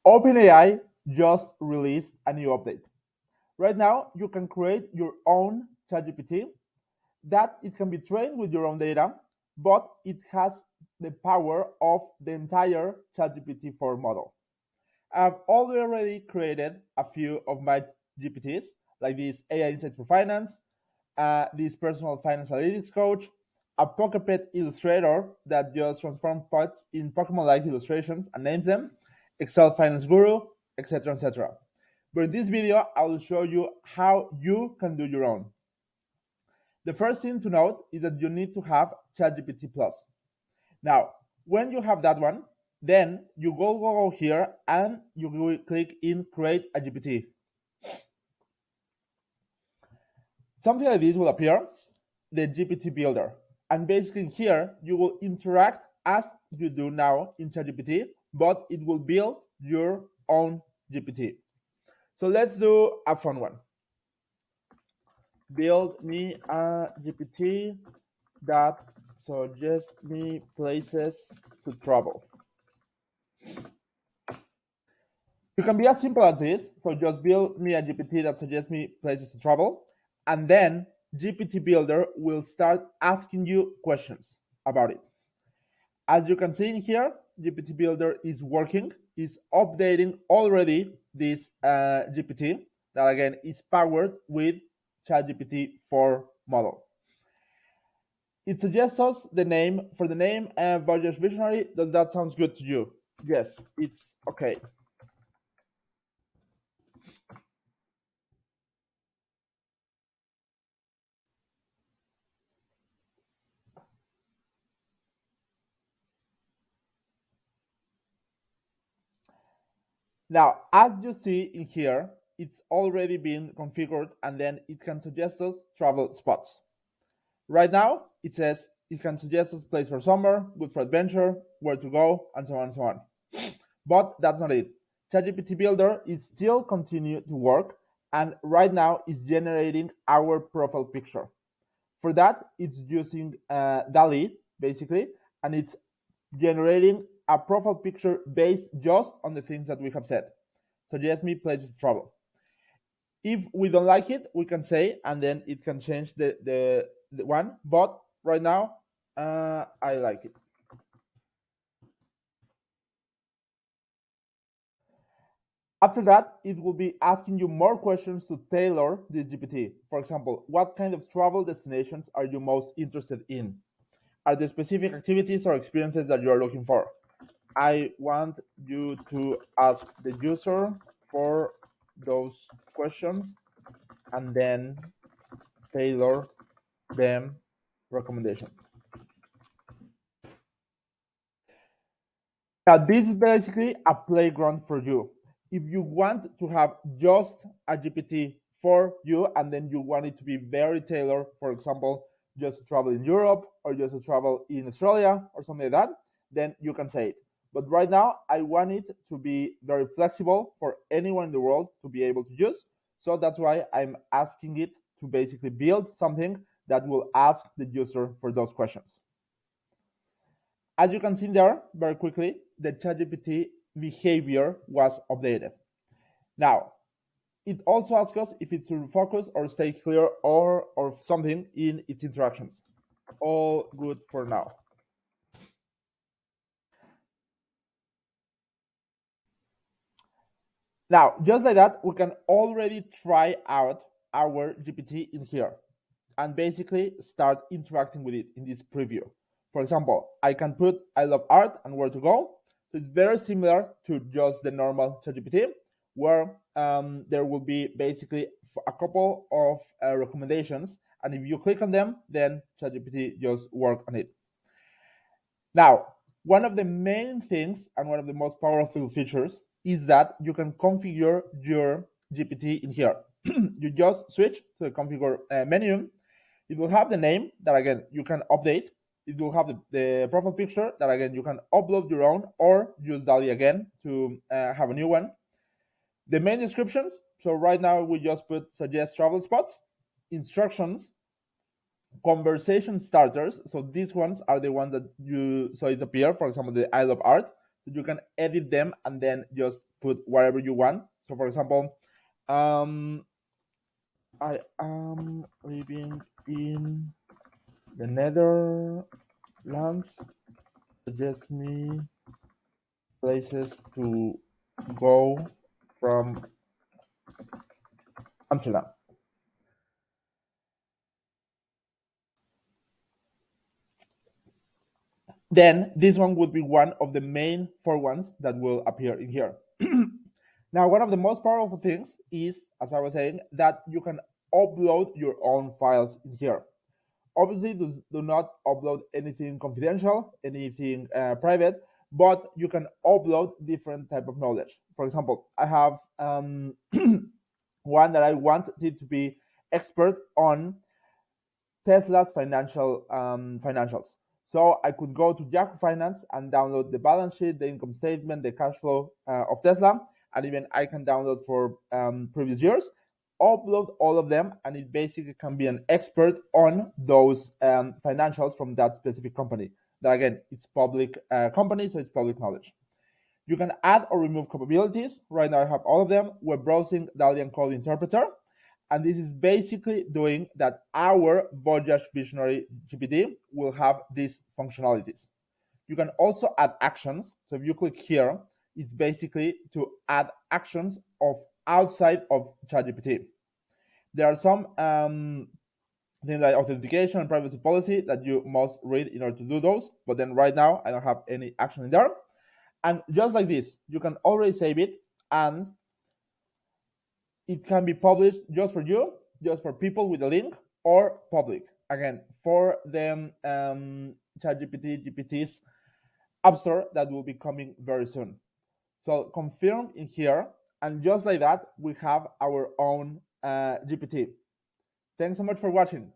OpenAI just released a new update. Right now, you can create your own Chat GPT that it can be trained with your own data, but it has the power of the entire ChatGPT 4 model. I've already created a few of my GPTs, like this AI Insights for Finance, this personal finance analytics coach, a Pokepet illustrator that just transforms pets in Pokemon-like illustrations and names them, Excel finance guru, etc., etc. But in this video, I will show you how you can do your own. The first thing to note is that you need to have ChatGPT Plus. Now, when you have that one, then you go here and you will click in Create a GPT. Something like this will appear, the GPT Builder. And basically here, you will interact as you do now in ChatGPT, but it will build your own GPT. So let's do a fun one. Build me a GPT that suggests me places to travel. You can be as simple as this. So just build me a GPT that suggests me places to travel. And then GPT Builder will start asking you questions about it. As you can see in here, GPT Builder is working, is updating already this GPT that again is powered with ChatGPT 4 model. It suggests us the name for the name Budget Visionary. Does that sound good to you? Yes, it's okay. Now, as you see in here, it's already been configured and then it can suggest us travel spots. Right now, it says it can suggest us place for summer, good for adventure, where to go, and so on and so on. But that's not it. ChatGPT Builder is still continue to work and right now is generating our profile picture. For that, it's using DALL-E, basically, and it's generating a profile picture based just on the things that we have said. Suggest me places to travel. If we don't like it, we can say, and then it can change the one. But right now, I like it. After that, it will be asking you more questions to tailor this GPT. For example, what kind of travel destinations are you most interested in? Are there specific activities or experiences that you are looking for? I want you to ask the user for those questions and then tailor them recommendation. Now, this is basically a playground for you. If you want to have just a GPT for you and then you want it to be very tailored, for example, just to travel in Europe or just to travel in Australia or something like that, then you can say it. But right now, I want it to be very flexible for anyone in the world to be able to use. So that's why I'm asking it to basically build something that will ask the user for those questions. As you can see there, very quickly, the ChatGPT behavior was updated. Now, it also asks us if it should focus or stay clear or something in its interactions. All good for now. Now, just like that, we can already try out our GPT in here and basically start interacting with it in this preview. For example, I can put I love art and where to go. So it's very similar to just the normal ChatGPT, where there will be basically a couple of recommendations. And if you click on them, then ChatGPT just work on it. Now, one of the main things and one of the most powerful features is that you can configure your GPT in here. You just switch to the configure menu. It will have the name that again you can update. It will have the profile picture that again you can upload your own or use DALL-E again to have a new one. The main descriptions. So right now we just put suggest travel spots, instructions, conversation starters. So these ones are the ones that you so it appear. For example, the I love art. So you can edit them and then just put whatever you want. So for example, I am living in the Netherlands. Suggest me places to go from Amsterdam. Then this one would be one of the main 4 ones that will appear in here. Now, one of the most powerful things is, as I was saying, that you can upload your own files in here. Obviously, do not upload anything confidential, anything private, but you can upload different type of knowledge. For example, I have one that I want it to be expert on Tesla's financials. So I could go to Yahoo Finance and download the balance sheet, the income statement, the cash flow of Tesla, and even I can download for previous years, upload all of them, and it basically can be an expert on those financials from that specific company. That again, it's public company, so it's public knowledge. You can add or remove capabilities. Right now I have all of them. Web browsing, Dalian code interpreter. And this is basically doing that our Voyage Visionary GPT will have these functionalities. You can also add actions. So if you click here, it's basically to add actions of outside of Chat GPT. There are some things like authentication and privacy policy that you must read in order to do those. But then right now, I don't have any action in there. And just like this, you can already save it, and it can be published just for you, just for people with a link, or public. Again, for the ChatGPT, GPT's App Store that will be coming very soon. So confirm in here, and just like that, we have our own GPT. Thanks so much for watching.